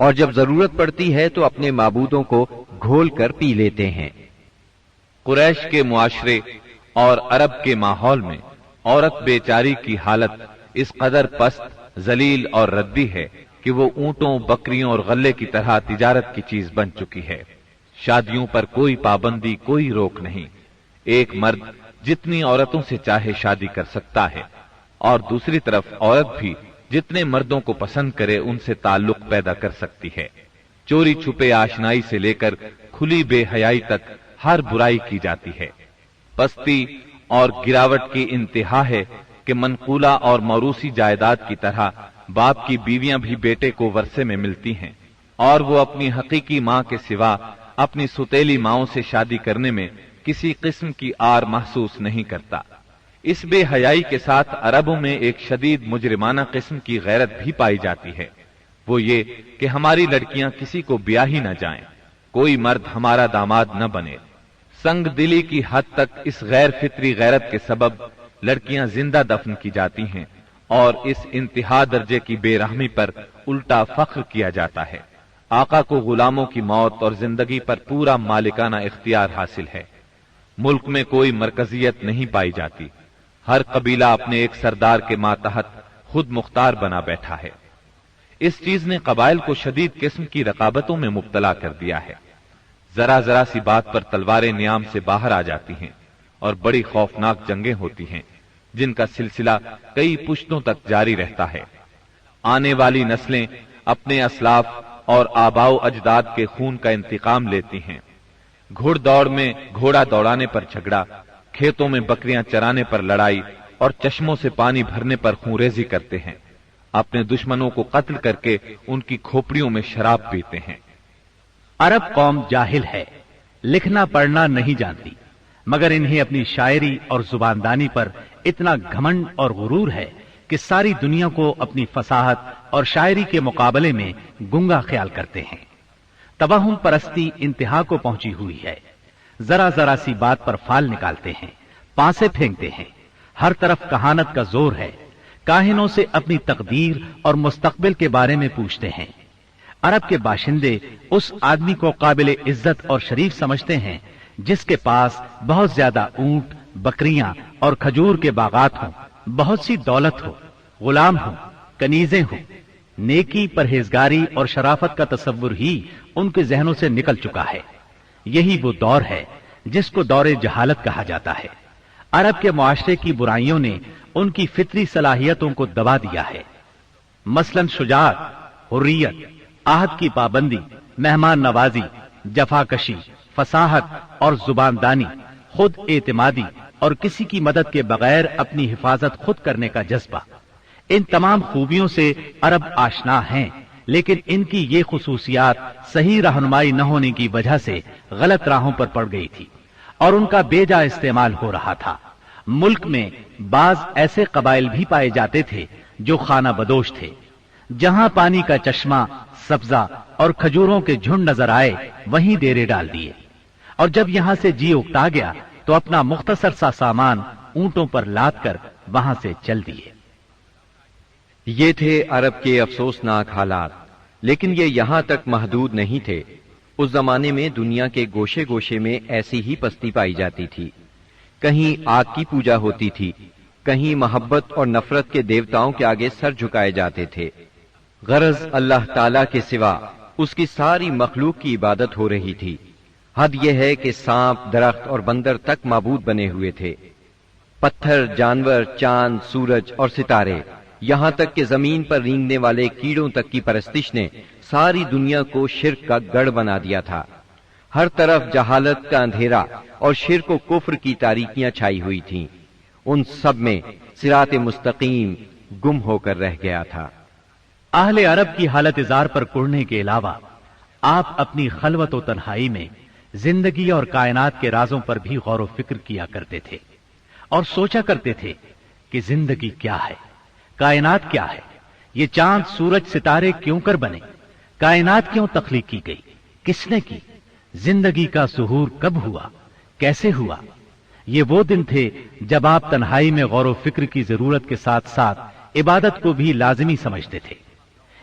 اور جب ضرورت پڑتی ہے تو اپنے معبودوں کو گھول کر پی لیتے ہیں۔ قریش کے معاشرے اور عرب کے ماحول میں عورت بیچاری کی حالت اس قدر پست، ذلیل اور ردی ہے کہ وہ اونٹوں، بکریوں اور غلے کی طرح تجارت کی چیز بن چکی ہے۔ شادیوں پر کوئی پابندی، کوئی روک نہیں۔ ایک مرد جتنی عورتوں سے چاہے شادی کر سکتا ہے، اور دوسری طرف عورت بھی جتنے مردوں کو پسند کرے ان سے تعلق پیدا کر سکتی ہے۔ چوری چھپے آشنائی سے لے کر کھلی بے حیائی تک ہر برائی کی جاتی ہے۔ پستی اور گراوٹ کی انتہا ہے کہ منقولہ اور موروثی جائیداد کی طرح باپ کی بیویاں بھی بیٹے کو ورثے میں ملتی ہیں، اور وہ اپنی حقیقی ماں کے سوا اپنی ستیلی ماؤں سے شادی کرنے میں کسی قسم کی آر محسوس نہیں کرتا۔ اس بے حیائی کے ساتھ عربوں میں ایک شدید مجرمانہ قسم کی غیرت بھی پائی جاتی ہے، وہ یہ کہ ہماری لڑکیاں کسی کو بیاہ ہی نہ جائیں، کوئی مرد ہمارا داماد نہ بنے۔ سنگ دلی کی حد تک اس غیر فطری غیرت کے سبب لڑکیاں زندہ دفن کی جاتی ہیں، اور اس انتہا درجے کی بے رحمی پر الٹا فخر کیا جاتا ہے۔ آقا کو غلاموں کی موت اور زندگی پر پورا مالکانہ اختیار حاصل ہے۔ ملک میں کوئی مرکزیت نہیں پائی جاتی، ہر قبیلہ اپنے ایک سردار کے ماتحت خود مختار بنا بیٹھا ہے۔ اس چیز نے قبائل کو شدید قسم کی رقابتوں میں مبتلا کر دیا ہے۔ ذرا ذرا سی بات پر تلواریں نیام سے باہر آ جاتی ہیں، اور بڑی خوفناک جنگیں ہوتی ہیں جن کا سلسلہ کئی پشتوں تک جاری رہتا ہے۔ آنے والی نسلیں اپنے اسلاف اور آباؤ اجداد کے خون کا انتقام لیتی ہیں۔ گھڑ دوڑ میں گھوڑا دوڑانے پر جھگڑا، کھیتوں میں بکریاں چرانے پر لڑائی، اور چشموں سے پانی بھرنے پر خونریزی کرتے ہیں۔ اپنے دشمنوں کو قتل کر کے ان کی کھوپڑیوں میں شراب پیتے ہیں۔ عرب قوم جاہل ہے، لکھنا پڑھنا نہیں جانتی، مگر انہیں اپنی شاعری اور زباندانی پر اتنا گھمنڈ اور غرور ہے کہ ساری دنیا کو اپنی فصاحت اور شاعری کے مقابلے میں گنگا خیال کرتے ہیں۔ توہم پرستی انتہا کو پہنچی ہوئی ہے۔ ذرا ذرا سی بات پر فال نکالتے ہیں، پانسے پھینکتے ہیں، ہر طرف کہانت کا زور ہے، کاہنوں سے اپنی تقدیر اور مستقبل کے بارے میں پوچھتے ہیں۔ عرب کے باشندے اس آدمی کو قابل عزت اور شریف سمجھتے ہیں جس کے پاس بہت زیادہ اونٹ، بکریاں اور کھجور کے باغات ہوں، بہت سی دولت ہو، غلام ہوں، کنیزیں ہوں۔ نیکی، پرہیزگاری اور شرافت کا تصور ہی ان کے ذہنوں سے نکل چکا ہے۔ یہی وہ دور ہے جس کو دور جہالت کہا جاتا ہے۔ عرب کے معاشرے کی برائیوں نے ان کی فطری صلاحیتوں کو دبا دیا ہے، مثلاً شجاعت، حریت، عہد کی پابندی، مہمان نوازی، جفاکشی، فصاحت اور زباندانی، خود اعتمادی اور کسی کی مدد کے بغیر اپنی حفاظت خود کرنے کا جذبہ۔ ان تمام خوبیوں سے عرب آشنا ہیں، لیکن ان کی یہ خصوصیات صحیح رہنمائی نہ ہونے کی وجہ سے غلط راہوں پر پڑ گئی تھی اور ان کا بے جا استعمال ہو رہا تھا۔ ملک میں بعض ایسے قبائل بھی پائے جاتے تھے جو خانہ بدوش تھے۔ جہاں پانی کا چشمہ، سبزہ اور کھجوروں کے جھنڈ نظر آئے وہیں ڈیرے ڈال دیے، اور جب یہاں سے جی اکتا گیا تو اپنا مختصر سا سامان اونٹوں پر لاد کر وہاں سے چل دیے۔ یہ تھے عرب کے افسوسناک حالات، لیکن یہ یہاں تک محدود نہیں تھے۔ اس زمانے میں دنیا کے گوشے گوشے میں ایسی ہی پستی پائی جاتی تھی۔ کہیں آگ کی پوجا ہوتی تھی، کہیں محبت اور نفرت کے دیوتاؤں کے آگے سر جھکائے جاتے تھے۔ غرض اللہ تعالی کے سوا اس کی ساری مخلوق کی عبادت ہو رہی تھی۔ حد یہ ہے کہ سانپ، درخت اور بندر تک معبود بنے ہوئے تھے۔ پتھر، جانور، چاند، سورج اور ستارے، یہاں تک کہ زمین پر رینگنے والے کیڑوں تک کی پرستش نے ساری دنیا کو شرک کا گڑھ بنا دیا تھا۔ ہر طرف جہالت کا اندھیرا اور شرک و کفر کی تاریکیاں چھائی ہوئی تھیں۔ ان سب میں صراط مستقیم گم ہو کر رہ گیا تھا۔ اہل عرب کی حالت زار پر کڑنے کے علاوہ آپ اپنی خلوت و تنہائی میں زندگی اور کائنات کے رازوں پر بھی غور و فکر کیا کرتے تھے، اور سوچا کرتے تھے کہ زندگی کیا ہے، کائنات کیا ہے، یہ چاند، سورج، ستارے کیوں کر بنے، کائنات کیوں تخلیق کی گئی، کس نے کی، زندگی کا ظہور کب ہوا، کیسے ہوا۔ یہ وہ دن تھے جب آپ تنہائی میں غور و فکر کی ضرورت کے ساتھ ساتھ عبادت کو بھی لازمی سمجھتے تھے۔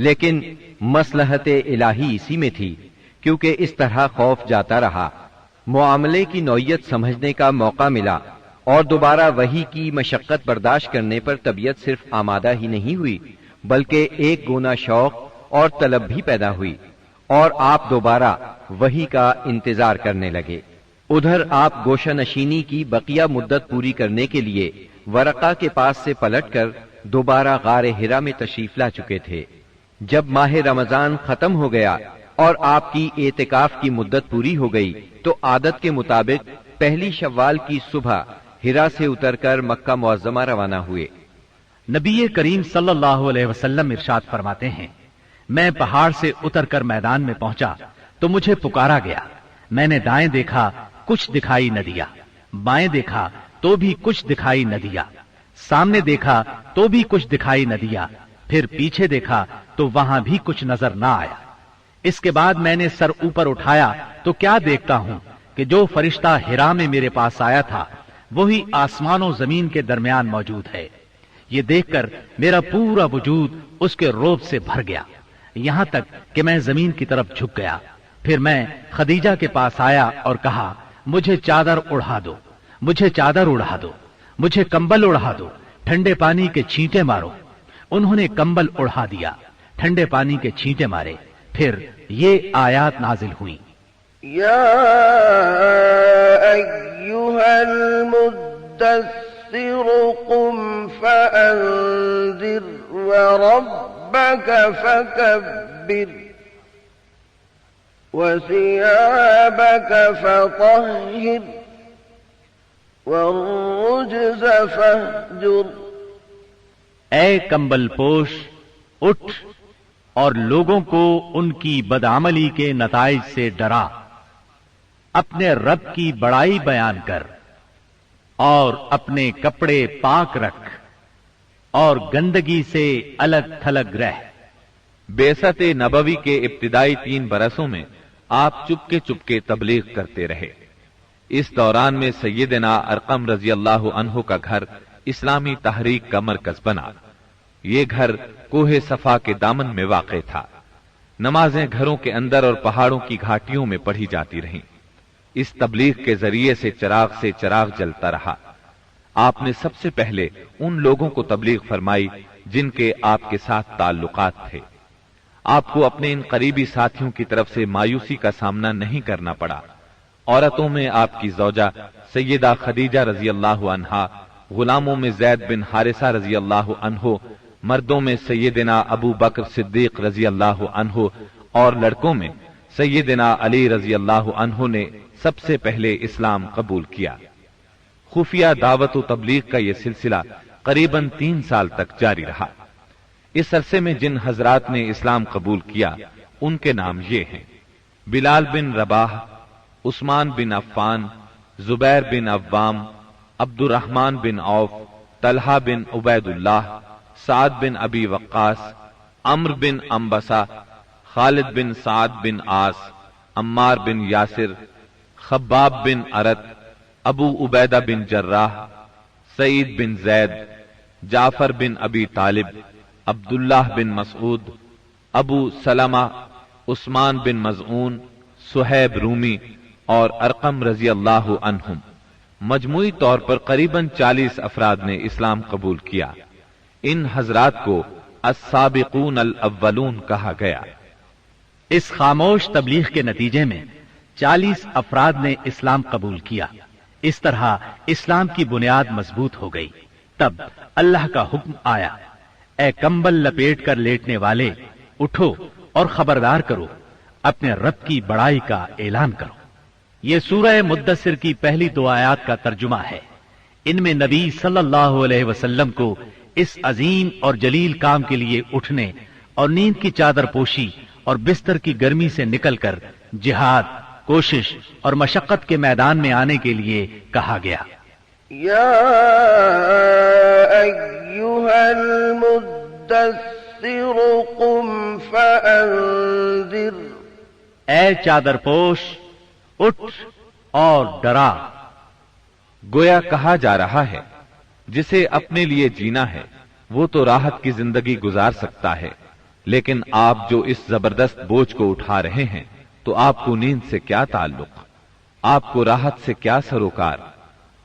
لیکن مصلحت الہی اسی میں تھی، کیونکہ اس طرح خوف جاتا رہا، معاملے کی نوعیت سمجھنے کا موقع ملا، اور دوبارہ وحی کی مشقت برداشت کرنے پر طبیعت صرف آمادہ ہی نہیں ہوئی بلکہ ایک گونا شوق اور طلب بھی پیدا ہوئی، اور آپ دوبارہ وحی کا انتظار کرنے لگے۔ ادھر آپ گوشہ نشینی کی بقیہ مدت پوری کرنے کے لیے ورقہ کے پاس سے پلٹ کر دوبارہ غار حرا میں تشریف لا چکے تھے۔ جب ماہ رمضان ختم ہو گیا اور آپ کی اعتکاف کی مدت پوری ہو گئی تو عادت کے مطابق پہلی شوال کی صبح حرا سے اتر کر مکہ معظمہ روانہ ہوئے۔ نبی کریم صلی اللہ علیہ وسلم ارشاد فرماتے ہیں، میں پہاڑ سے اتر کر میدان میں پہنچا تو مجھے پکارا گیا، میں نے دائیں دیکھا، کچھ دکھائی نہ دیا، بائیں دیکھا تو بھی کچھ دکھائی نہ دیا، سامنے دیکھا تو بھی کچھ دکھائی نہ دیا، پھر پیچھے دیکھا تو وہاں بھی کچھ نظر نہ آیا۔ اس کے بعد میں نے سر اوپر اٹھایا تو کیا دیکھتا ہوں کہ جو فرشتہ حرا میں میرے پاس آیا تھا وہی آسمان و زمین کے درمیان موجود ہے۔ یہ دیکھ کر میرا پورا وجود اس کے رعب سے بھر گیا، یہاں تک کہ میں زمین کی طرف جھک گیا۔ پھر میں خدیجہ کے پاس آیا اور کہا، مجھے چادر اڑا دو، مجھے چادر اڑا دو، مجھے کمبل اڑا دو، ٹھنڈے پانی کے چھینٹے مارو۔ انہوں نے کمبل اڑا دیا، ٹھنڈے پانی کے چھینٹے مارے، پھر یہ آیات نازل ہوئی، یا ایھا المدثر قم فانذر وربک فکبر وثيابك فطهر والرجز فاهجر۔ اے کمبل پوش، اٹھ اور لوگوں کو ان کی بدعملی کے نتائج سے ڈرا، اپنے رب کی بڑائی بیان کر اور اپنے کپڑے پاک رکھ اور گندگی سے الگ تھلگ رہ۔ بعثت نبوی کے ابتدائی 3 برسوں میں آپ چپکے تبلیغ کرتے رہے۔ اس دوران میں سیدنا ارقم رضی اللہ عنہ کا گھر اسلامی تحریک کا مرکز بنا۔ یہ گھر کوہ صفا کے دامن میں واقع تھا۔ نمازیں گھروں کے اندر اور پہاڑوں کی گھاٹیوں میں پڑھی جاتی رہیں۔ اس تبلیغ کے ذریعے سے چراغ جلتا رہا۔ آپ نے سب سے پہلے ان لوگوں کو تبلیغ فرمائی جن کے آپ کے ساتھ تعلقات تھے۔ آپ کو اپنے ان قریبی ساتھیوں کی طرف سے مایوسی کا سامنا نہیں کرنا پڑا۔ عورتوں میں آپ کی زوجہ سیدہ خدیجہ رضی اللہ عنہا، غلاموں میں زید بن حارثہ رضی اللہ عنہ، مردوں میں سیدنا ابو بکر صدیق رضی اللہ عنہ، اور لڑکوں میں سیدنا علی رضی اللہ عنہ نے سب سے پہلے اسلام قبول کیا۔ خفیہ دعوت و تبلیغ کا یہ سلسلہ قریباً 3 سال تک جاری رہا۔ اس عرصے میں جن حضرات نے اسلام قبول کیا ان کے نام یہ ہیں: بلال بن رباح، عثمان بن عفان، زبیر بن عوام، عبد الرحمن بن عوف، طلحہ بن عبید اللہ، سعد بن ابی وقاص، عمرو بن انبسہ، خالد بن سعد بن عاص، عمار بن یاسر، خباب بن ارت، ابو عبیدہ بن جراح، سعید بن زید، جعفر بن ابی طالب، عبداللہ بن مسعود، ابو سلمہ، عثمان بن مظعون، صہیب رومی اور ارقم رضی اللہ عنہم۔ مجموعی طور پر قریباً 40 افراد نے اسلام قبول کیا۔ ان حضرات کو السابقون الاولون کہا گیا۔ اس خاموش تبلیغ کے نتیجے میں 40 افراد نے اسلام قبول کیا۔ اس طرح اسلام کی بنیاد مضبوط ہو گئی۔ تب اللہ کا حکم آیا، اے کمبل لپیٹ کر لیٹنے والے، اٹھو اور خبردار کرو، اپنے رب کی بڑائی کا اعلان کرو۔ یہ سورہ مدثر کی پہلی 2 آیات کا ترجمہ ہے۔ ان میں نبی صلی اللہ علیہ وسلم کو اس عظیم اور جلیل کام کے لیے اٹھنے اور نیند کی چادر پوشی اور بستر کی گرمی سے نکل کر جہاد، کوشش اور مشقت کے میدان میں آنے کے لیے کہا گیا۔ یا ایھا المدثر قم فانذر، اے چادر پوش، اٹھ اور ڈرا۔ گویا کہا جا رہا ہے جسے اپنے لیے جینا ہے وہ تو راحت کی زندگی گزار سکتا ہے، لیکن آپ جو اس زبردست بوجھ کو اٹھا رہے ہیں تو آپ کو نیند سے کیا تعلق، آپ کو راحت سے کیا سروکار،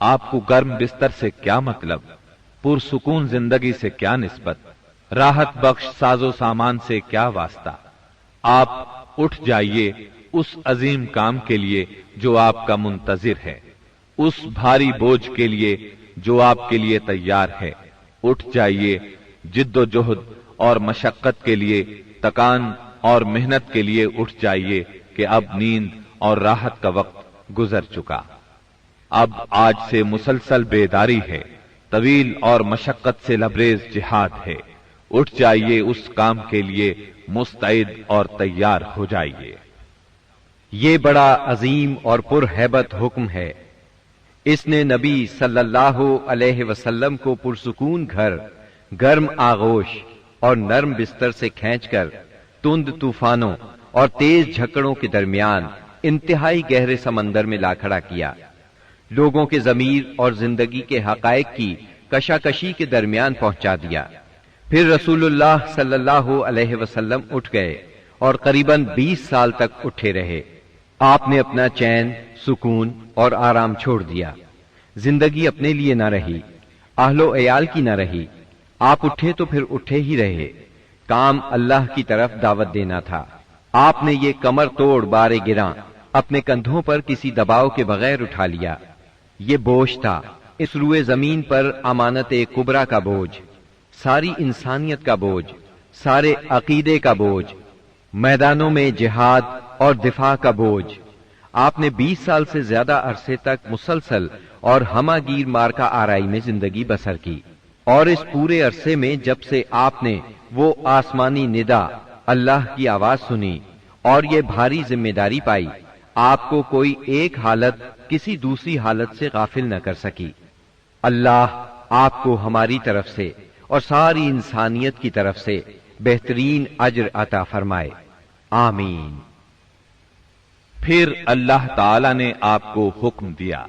آپ کو گرم بستر سے کیا مطلب، پرسکون زندگی سے کیا نسبت، راحت بخش ساز و سامان سے کیا واسطہ۔ آپ اٹھ جائیے اس عظیم کام کے لیے جو آپ کا منتظر ہے، اس بھاری بوجھ کے لیے جو آپ کے لیے تیار ہے۔ اٹھ جائیے جد و جہد اور مشقت کے لیے، تکان اور محنت کے لیے اٹھ جائیے کہ اب نیند اور راحت کا وقت گزر چکا، اب آج سے مسلسل بیداری ہے، طویل اور مشقت سے لبریز جہاد ہے۔ اٹھ جائیے اس کام کے لیے مستعد اور تیار ہو جائیے۔ یہ بڑا عظیم اور پرہیبت حکم ہے۔ اس نے نبی صلی اللہ علیہ وسلم کو پرسکون گھر، گرم آغوش اور نرم بستر سے کھینچ کر تند طوفانوں اور تیز جھکڑوں کے درمیان انتہائی گہرے سمندر میں لا کھڑا کیا، لوگوں کے ضمیر اور زندگی کے حقائق کی کشاکشی کے درمیان پہنچا دیا۔ پھر رسول اللہ صلی اللہ علیہ وسلم اٹھ گئے اور قریباً 20 سال تک اٹھے رہے۔ آپ نے اپنا چین، سکون اور آرام چھوڑ دیا۔ زندگی اپنے لیے نہ رہی، اہل و عیال کی نہ رہی۔ آپ اٹھے تو پھر اٹھے ہی رہے۔ کام اللہ کی طرف دعوت دینا تھا۔ آپ نے یہ کمر توڑ بار گراں اپنے کندھوں پر کسی دباؤ کے بغیر اٹھا لیا۔ یہ بوجھ تھا، اس روئے زمین پر امانت کبریٰ کا بوجھ، ساری انسانیت کا بوجھ، سارے عقیدے کا بوجھ، میدانوں میں جہاد اور دفاع کا بوجھ۔ آپ نے 20 سال سے زیادہ عرصے تک مسلسل اور ہمہ گیر مارکا آرائی میں زندگی بسر کی، اور اس پورے عرصے میں جب سے آپ نے وہ آسمانی ندا، اللہ کی آواز سنی اور یہ بھاری ذمہ داری پائی، آپ کو کوئی ایک حالت کسی دوسری حالت سے غافل نہ کر سکی۔ اللہ آپ کو ہماری طرف سے اور ساری انسانیت کی طرف سے بہترین اجر عطا فرمائے، آمین۔ پھر اللہ تعالی نے آپ کو حکم دیا،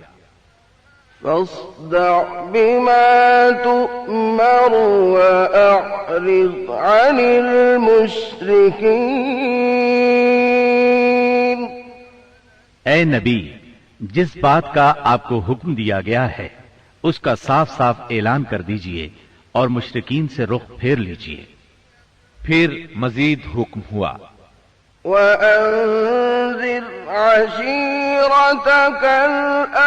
فاصدع بما تؤمر وأعرض عن المشركين۔ اے نبی، جس بات کا آپ کو حکم دیا گیا ہے اس کا صاف صاف اعلان کر دیجئے اور مشرکین سے رخ پھیر لیجئے۔ پھر مزید حکم ہوا، وأنذر عشيرتك الأقربين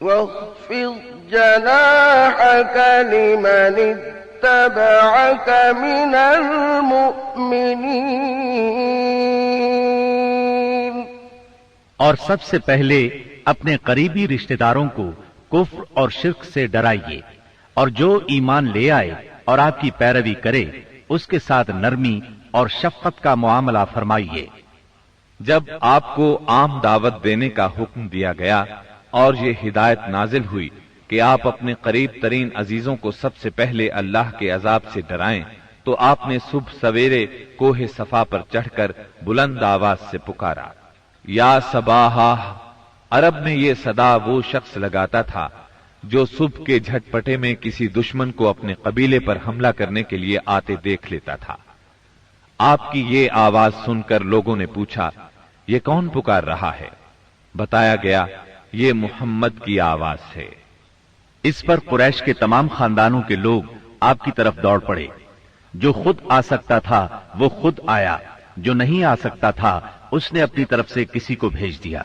واخفض جناحك لمن اتبعك من المؤمنين۔ اور سب سے پہلے اپنے قریبی رشتہ داروں کو کفر اور شرک سے ڈرائیے، اور جو ایمان لے آئے اور آپ کی پیروی کرے اس کے ساتھ نرمی اور شفقت کا معاملہ فرمائیے۔ جب آپ کو عام دعوت دینے کا حکم دیا گیا اور یہ ہدایت نازل ہوئی کہ آپ اپنے قریب ترین عزیزوں کو سب سے پہلے اللہ کے عذاب سے ڈرائیں، تو آپ نے صبح سویرے کوہ صفا پر چڑھ کر بلند آواز سے پکارا، یا صباحا۔ عرب میں یہ صدا وہ شخص لگاتا تھا جو صبح کے جھٹپٹے میں کسی دشمن کو اپنے قبیلے پر حملہ کرنے کے لیے آتے دیکھ لیتا تھا۔ آپ کی یہ آواز سن کر لوگوں نے پوچھا، یہ کون پکار رہا ہے؟ بتایا گیا، یہ محمد کی آواز ہے۔ اس پر قریش کے تمام خاندانوں کے لوگ آپ کی طرف دوڑ پڑے۔ جو خود آ سکتا تھا وہ خود آیا، جو نہیں آ سکتا تھا اس نے اپنی طرف سے کسی کو بھیج دیا۔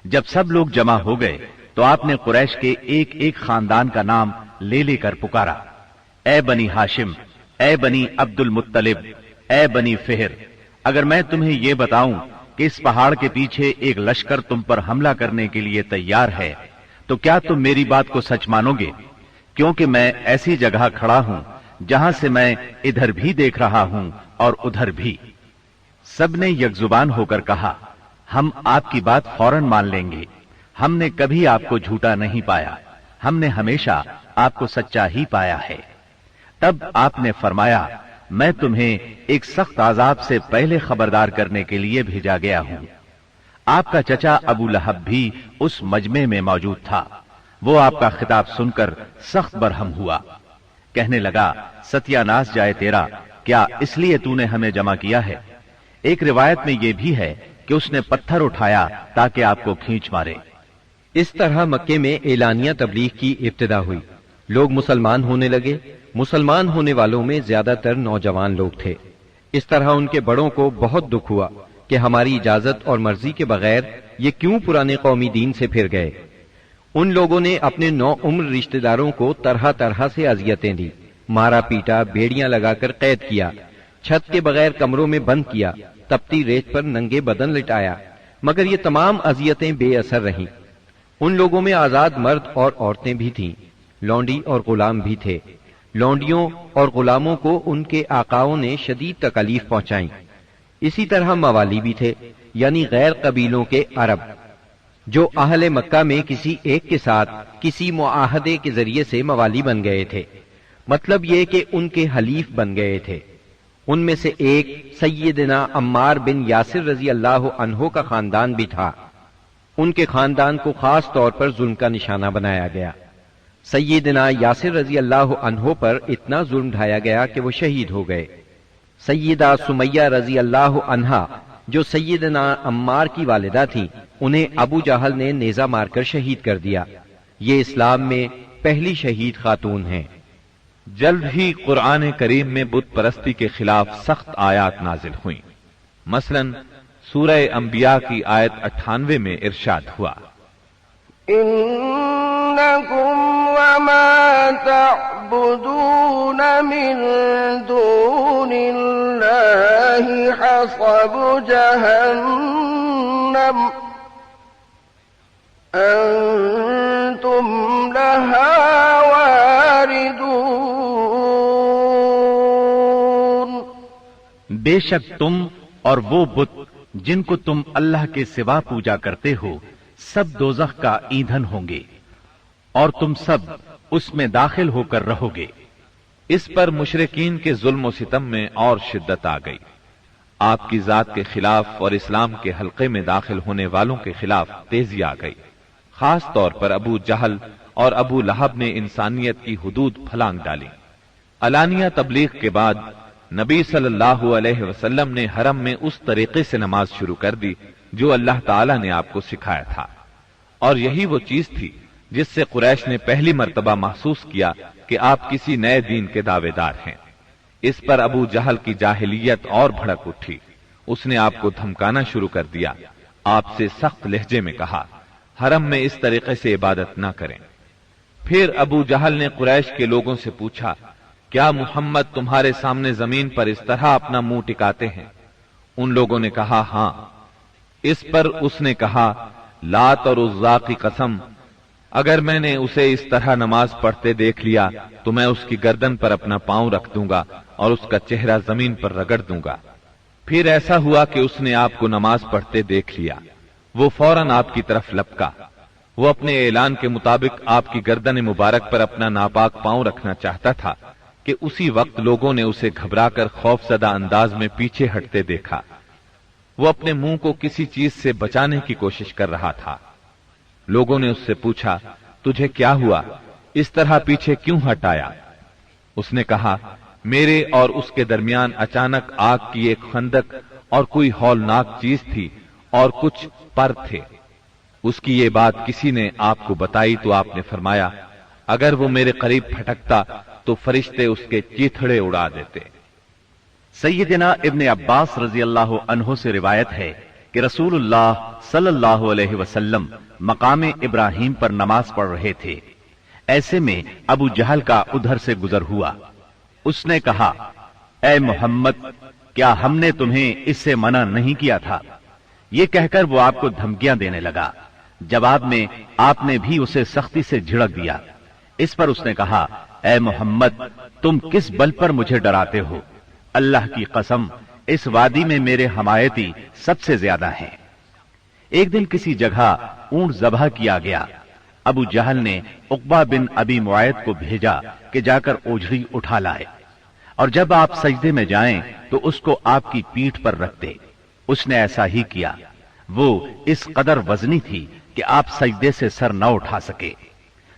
جب سب لوگ جمع ہو گئے تو آپ نے قریش کے ایک ایک خاندان کا نام لے لے کر پکارا، اے بنی ہاشم، اے بنی عبد المطلب، اے بنی فہر، اگر میں تمہیں یہ بتاؤں کہ اس پہاڑ کے پیچھے ایک لشکر تم پر حملہ کرنے کے لیے تیار ہے تو کیا تم میری بات کو سچ مانو گے؟ کیونکہ میں ایسی جگہ کھڑا ہوں جہاں سے میں ادھر بھی دیکھ رہا ہوں اور ادھر بھی۔ سب نے یک زبان ہو کر کہا، ہم آپ کی بات فوراً مان لیں گے، ہم نے کبھی آپ کو جھوٹا نہیں پایا، ہم نے ہمیشہ آپ کو سچا ہی پایا ہے۔ تب آپ نے فرمایا، میں تمہیں ایک سخت عذاب سے پہلے خبردار کرنے کے لیے بھیجا گیا ہوں۔ آپ کا چچا ابو لہب بھی اس مجمع میں موجود تھا۔ وہ آپ کا خطاب سن کر سخت برہم ہوا، کہنے لگا ستیہ ناس جائے تیرا، کیا اس لیے تو نے ہمیں جمع کیا ہے؟ ایک روایت میں یہ بھی ہے کہ اس نے پتھر اٹھایا تاکہ آپ کو کھینچ مارے۔ اس طرح مکے میں اعلانیہ تبلیغ کی ابتدا ہوئی، لوگ مسلمان ہونے لگے۔ مسلمان ہونے والوں میں زیادہ تر نوجوان لوگ تھے۔ اس طرح ان کے بڑوں کو بہت دکھ ہوا کہ ہماری اجازت اور مرضی کے بغیر یہ کیوں پرانے قومی دین سے پھر گئے۔ ان لوگوں نے اپنے نو عمر رشتہ داروں کو طرح طرح سے اذیتیں دی، مارا پیٹا، بیڑیاں لگا کر قید کیا، چھت کے بغیر کمروں میں بند کیا، تپتی ریت پر ننگے بدن لٹایا، مگر یہ تمام اذیتیں بے اثر رہیں۔ ان لوگوں میں آزاد مرد اور عورتیں بھی تھیں، لونڈی اور غلام بھی تھے۔ لونڈیوں اور غلاموں کو ان کے آقاؤں نے شدید تکالیف پہنچائیں۔ اسی طرح موالی بھی تھے، یعنی غیر قبیلوں کے عرب، جو اہل مکہ میں کسی ایک کے ساتھ کسی معاہدے کے ذریعے سے موالی بن گئے تھے، مطلب یہ کہ ان کے حلیف بن گئے تھے۔ ان میں سے ایک سیدنا عمار بن یاسر رضی اللہ عنہ کا خاندان بھی تھا۔ ان کے خاندان کو خاص طور پر ظلم کا نشانہ بنایا گیا۔ سیدنا یاسر رضی اللہ عنہ پر اتنا ظلم ڈھایا گیا کہ وہ شہید ہو گئے۔ سیدہ سمیہ رضی اللہ عنہا جو سیدنا عمار کی والدہ تھی، انہیں ابو جہل نے نیزہ مار کر شہید کر دیا۔ یہ اسلام میں پہلی شہید خاتون ہیں۔ جلد ہی قرآن کریم میں بت پرستی کے خلاف سخت آیات نازل ہوئیں۔ مثلا سورہ انبیاء کی آیت 98 میں ارشاد ہوا، إنكم وما تعبدون من دون الله حصب جهنم أنتم لها واردون۔ بے شک تم اور وہ بت جن کو تم اللہ کے سوا پوجا کرتے ہو سب دوزخ کا ایندھن ہوں گے اور تم سب اس میں داخل ہو کر رہو گے۔ اس پر مشرکین کے ظلم و ستم میں اور شدت آ گئی۔ آپ کی ذات کے خلاف اور اسلام کے حلقے میں داخل ہونے والوں کے خلاف تیزی آ گئی۔ خاص طور پر ابو جہل اور ابو لہب نے انسانیت کی حدود پھلانگ ڈالی۔ علانیہ تبلیغ کے بعد نبی صلی اللہ علیہ وسلم نے حرم میں اس طریقے سے نماز شروع کر دی جو اللہ تعالیٰ نے آپ کو سکھایا تھا، اور یہی وہ چیز تھی جس سے قریش نے پہلی مرتبہ محسوس کیا کہ آپ کسی نئے دین کے دعوے دار ہیں۔ اس پر ابو جہل کی جاہلیت اور بھڑک اٹھی۔ اس نے آپ کو دھمکانا شروع کر دیا، آپ سے سخت لہجے میں کہا حرم میں اس طریقے سے عبادت نہ کریں۔ پھر ابو جہل نے قریش کے لوگوں سے پوچھا، کیا محمد تمہارے سامنے زمین پر اس طرح اپنا منہ ٹکاتے ہیں؟ ان لوگوں نے کہا ہاں۔ اس پر اس نے کہا، لات اور عزا کی قسم، اگر میں نے اسے اس طرح نماز پڑھتے دیکھ لیا تو میں اس کی گردن پر اپنا پاؤں رکھ دوں گا اور اس کا چہرہ زمین پر رگڑ دوں گا۔ پھر ایسا ہوا کہ اس نے آپ کو نماز پڑھتے دیکھ لیا۔ وہ فوراً آپ کی طرف لپکا۔ وہ اپنے اعلان کے مطابق آپ کی گردن مبارک پر اپنا ناپاک پاؤں رکھنا چاہتا تھا کہ اسی وقت لوگوں نے اسے گھبرا کر خوف زدہ انداز میں پیچھے ہٹتے دیکھا۔ وہ اپنے منہ کو کسی چیز سے بچانے کی کوشش کر رہا تھا۔ لوگوں نے اس سے پوچھا، تجھے کیا ہوا؟ اس طرح پیچھے کیوں ہٹ آیا؟ اس نے کہا، میرے اور اس کے درمیان اچانک آگ کی ایک خندق اور کوئی ہولناک چیز تھی اور کچھ پر تھے۔ اس کی یہ بات کسی نے آپ کو بتائی تو آپ نے فرمایا، اگر وہ میرے قریب پھٹکتا تو فرشتے اس کے چیتھڑے اڑا دیتے۔ سیدنا ابن عباس رضی اللہ عنہ سے روایت ہے کہ رسول اللہ صلی اللہ علیہ وسلم مقام ابراہیم پر نماز پڑھ رہے تھے۔ ایسے میں ابو جہل کا ادھر سے گزر ہوا۔ اس نے کہا، اے محمد، کیا ہم نے تمہیں اس سے منع نہیں کیا تھا؟ یہ کہہ کر وہ آپ کو دھمکیاں دینے لگا۔ جواب میں آپ نے بھی اسے سختی سے جھڑک دیا۔ اس پر اس نے کہا، اے محمد، تم کس بل پر مجھے ڈراتے ہو؟ اللہ کی قسم، اس وادی میں میرے حمایتی سب سے زیادہ ہیں۔ ایک دن کسی جگہ اونٹ ذبح کیا گیا۔ ابو جہل نے عقبہ بن ابی معیط کو بھیجا کہ جا کر اوجھڑی اٹھا لائے، اور جب آپ سجدے میں جائیں تو اس کو آپ کی پیٹھ پر رکھ دے۔ اس نے ایسا ہی کیا۔ وہ اس قدر وزنی تھی کہ آپ سجدے سے سر نہ اٹھا سکے۔